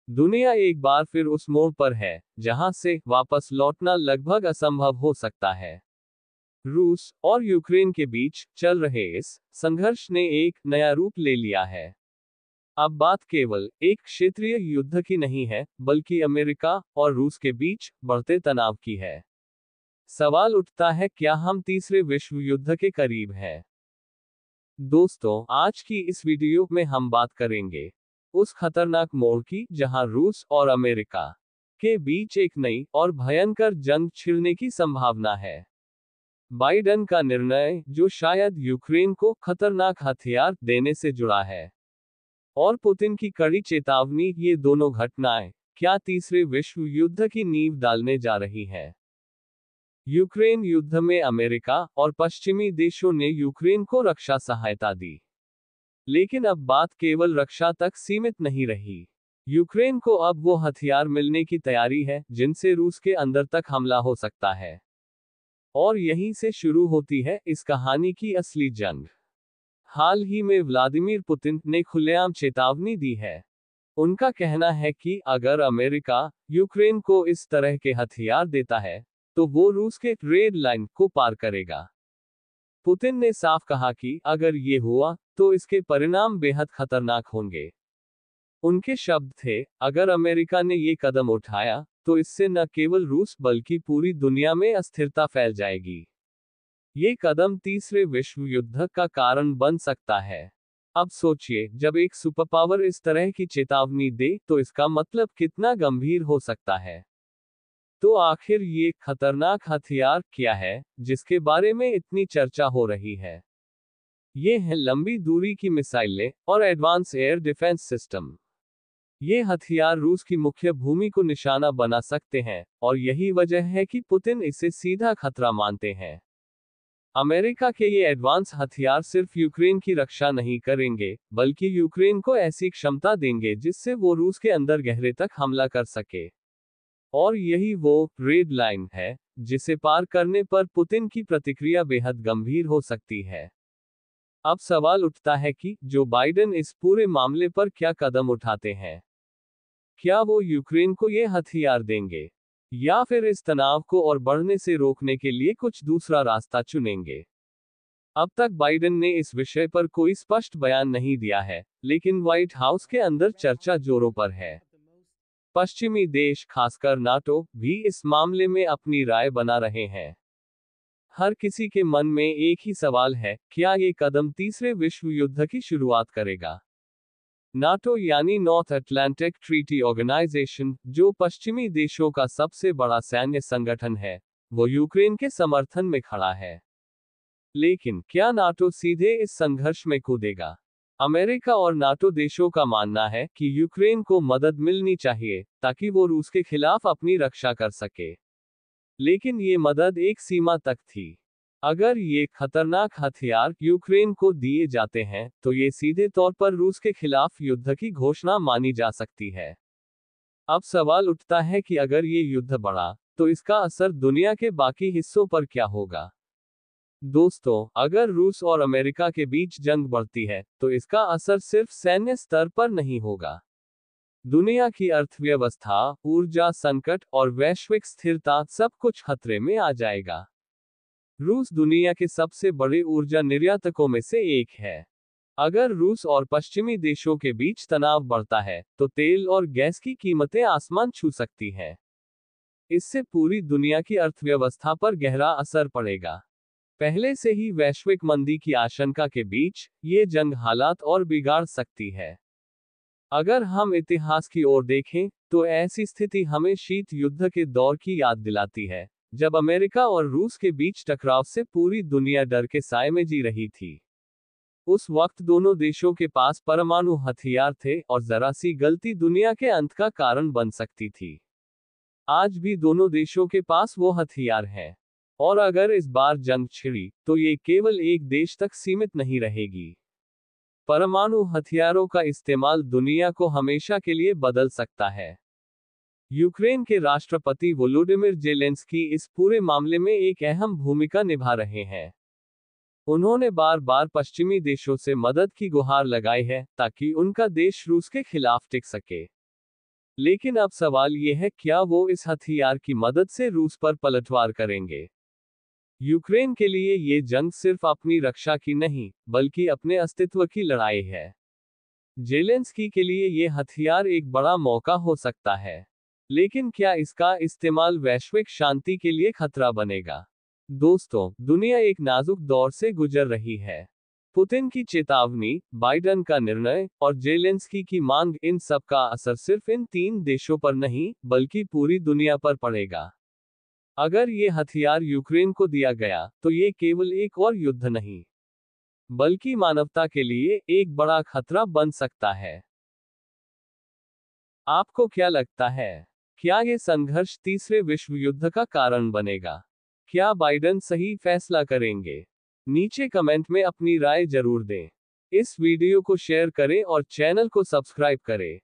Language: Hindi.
दुनिया एक बार फिर उस मोड़ पर है जहां से वापस लौटना लगभग असंभव हो सकता है। रूस और यूक्रेन के बीच चल रहे इस संघर्ष ने एक नया रूप ले लिया है। अब बात केवल एक क्षेत्रीय युद्ध की नहीं है, बल्कि अमेरिका और रूस के बीच बढ़ते तनाव की है। सवाल उठता है, क्या हम तीसरे विश्व युद्ध के करीब हैं? दोस्तों, आज की इस वीडियो में हम बात करेंगे उस खतरनाक मोड़ की जहां रूस और अमेरिका के बीच एक नई और भयंकर जंग छिड़ने की संभावना है। बाइडेन का निर्णय, जो शायद यूक्रेन को खतरनाक हथियार देने से जुड़ा है, और पुतिन की कड़ी चेतावनी, ये दोनों घटनाएं क्या तीसरे विश्व युद्ध की नींव डालने जा रही हैं? यूक्रेन युद्ध में अमेरिका और पश्चिमी देशों ने यूक्रेन को रक्षा सहायता दी। लेकिन अब बात केवल रक्षा तक सीमित नहीं रही। यूक्रेन को अब वो हथियार मिलने की तैयारी है जिनसे रूस के अंदर तक हमला हो सकता है। और यहीं से शुरू होती है इस कहानी की असली जंग। हाल ही में व्लादिमीर पुतिन ने खुलेआम चेतावनी दी है। उनका कहना है कि अगर अमेरिका यूक्रेन को इस तरह के हथियार देता है, तो वो रूस के रेड लाइन को पार करेगा। पुतिन ने साफ कहा कि अगर ये हुआ, तो इसके परिणाम बेहद खतरनाक होंगे। उनके शब्द थे, अगर अमेरिका ने ये कदम उठाया, तो इससे न केवल रूस बल्कि पूरी दुनिया में अस्थिरता फैल जाएगी। ये कदम तीसरे विश्व युद्ध का कारण बन सकता है। अब सोचिए, जब एक सुपरपावर इस तरह की चेतावनी दे, तो इसका मतलब कितना गंभीर हो सकता है। तो आखिर ये खतरनाक हथियार क्या है, जिसके बारे में इतनी चर्चा हो रही है? ये हैं लंबी दूरी की मिसाइलें और एडवांस एयर डिफेंस सिस्टम। ये हथियार रूस की मुख्य भूमि को निशाना बना सकते हैं, और यही वजह है कि पुतिन इसे सीधा खतरा मानते हैं। अमेरिका के ये एडवांस हथियार सिर्फ यूक्रेन की रक्षा नहीं करेंगे, बल्कि यूक्रेन को ऐसी क्षमता देंगे जिससे वो रूस के अंदर गहरे तक हमला कर सके। और यही वो रेड लाइन है, जिसे पार करने पर पुतिन की प्रतिक्रिया बेहद गंभीर हो सकती है। अब सवाल उठता है कि जो बाइडेन इस पूरे मामले पर क्या कदम उठाते हैं? क्या वो यूक्रेन को ये हथियार देंगे, या फिर इस तनाव को और बढ़ने से रोकने के लिए कुछ दूसरा रास्ता चुनेंगे? अब तक बाइडेन ने इस विषय पर कोई स्पष्ट बयान नहीं दिया है, लेकिन व्हाइट हाउस के अंदर चर्चा जोरों पर है। पश्चिमी देश, खासकर नाटो, भी इस मामले में अपनी राय बना रहे हैं। हर किसी के मन में एक ही सवाल है, क्या ये कदम तीसरे विश्व युद्ध की शुरुआत करेगा? नाटो यानी नॉर्थ अटलांटिक ट्रीटी ऑर्गेनाइजेशन, जो पश्चिमी देशों का सबसे बड़ा सैन्य संगठन है, वो यूक्रेन के समर्थन में खड़ा है। लेकिन क्या नाटो सीधे इस संघर्ष में कूदेगा? अमेरिका और नाटो देशों का मानना है कि यूक्रेन को मदद मिलनी चाहिए, ताकि वो रूस के खिलाफ अपनी रक्षा कर सके। लेकिन ये मदद एक सीमा तक थी। अगर ये खतरनाक हथियार यूक्रेन को दिए जाते हैं, तो ये सीधे तौर पर रूस के खिलाफ युद्ध की घोषणा मानी जा सकती है। अब सवाल उठता है कि अगर ये युद्ध बढ़ा, तो इसका असर दुनिया के बाकी हिस्सों पर क्या होगा? दोस्तों, अगर रूस और अमेरिका के बीच जंग बढ़ती है, तो इसका असर सिर्फ सैन्य स्तर पर नहीं होगा। दुनिया की अर्थव्यवस्था, ऊर्जा संकट और वैश्विक स्थिरता, सब कुछ खतरे में आ जाएगा। रूस दुनिया के सबसे बड़े ऊर्जा निर्यातकों में से एक है। अगर रूस और पश्चिमी देशों के बीच तनाव बढ़ता है, तो तेल और गैस की कीमतें आसमान छू सकती हैं। इससे पूरी दुनिया की अर्थव्यवस्था पर गहरा असर पड़ेगा। पहले से ही वैश्विक मंदी की आशंका के बीच, ये जंग हालात और बिगाड़ सकती है। अगर हम इतिहास की ओर देखें, तो ऐसी स्थिति हमें शीत युद्ध के दौर की याद दिलाती है, जब अमेरिका और रूस के बीच टकराव से पूरी दुनिया डर के साए में जी रही थी। उस वक्त दोनों देशों के पास परमाणु हथियार थे, और जरा सी गलती दुनिया के अंत का कारण बन सकती थी। आज भी दोनों देशों के पास वो हथियार हैं। और अगर इस बार जंग छिड़ी, तो ये केवल एक देश तक सीमित नहीं रहेगी। परमाणु हथियारों का इस्तेमाल दुनिया को हमेशा के लिए बदल सकता है। यूक्रेन के राष्ट्रपति वोलोडिमिर जेलेंस्की इस पूरे मामले में एक अहम भूमिका निभा रहे हैं। उन्होंने बार बार पश्चिमी देशों से मदद की गुहार लगाई है, ताकि उनका देश रूस के खिलाफ टिक सके। लेकिन अब सवाल ये है, क्या वो इस हथियार की मदद से रूस पर पलटवार करेंगे? यूक्रेन के लिए ये जंग सिर्फ अपनी रक्षा की नहीं, बल्कि अपने अस्तित्व की लड़ाई है। जेलेंस्की के लिए ये हथियार एक बड़ा मौका हो सकता है, लेकिन क्या इसका इस्तेमाल वैश्विक शांति के लिए खतरा बनेगा? दोस्तों, दुनिया एक नाजुक दौर से गुजर रही है। पुतिन की चेतावनी, बाइडेन का निर्णय और जेलेंस्की की मांग, इन सब का असर सिर्फ इन 3 देशों पर नहीं, बल्कि पूरी दुनिया पर पड़ेगा। अगर ये हथियार यूक्रेन को दिया गया, तो ये केवल एक और युद्ध नहीं, बल्कि मानवता के लिए एक बड़ा खतरा बन सकता है। आपको क्या लगता है? क्या ये संघर्ष तीसरे विश्व युद्ध का कारण बनेगा? क्या बाइडेन सही फैसला करेंगे? नीचे कमेंट में अपनी राय जरूर दें। इस वीडियो को शेयर करें और चैनल को सब्सक्राइब करें।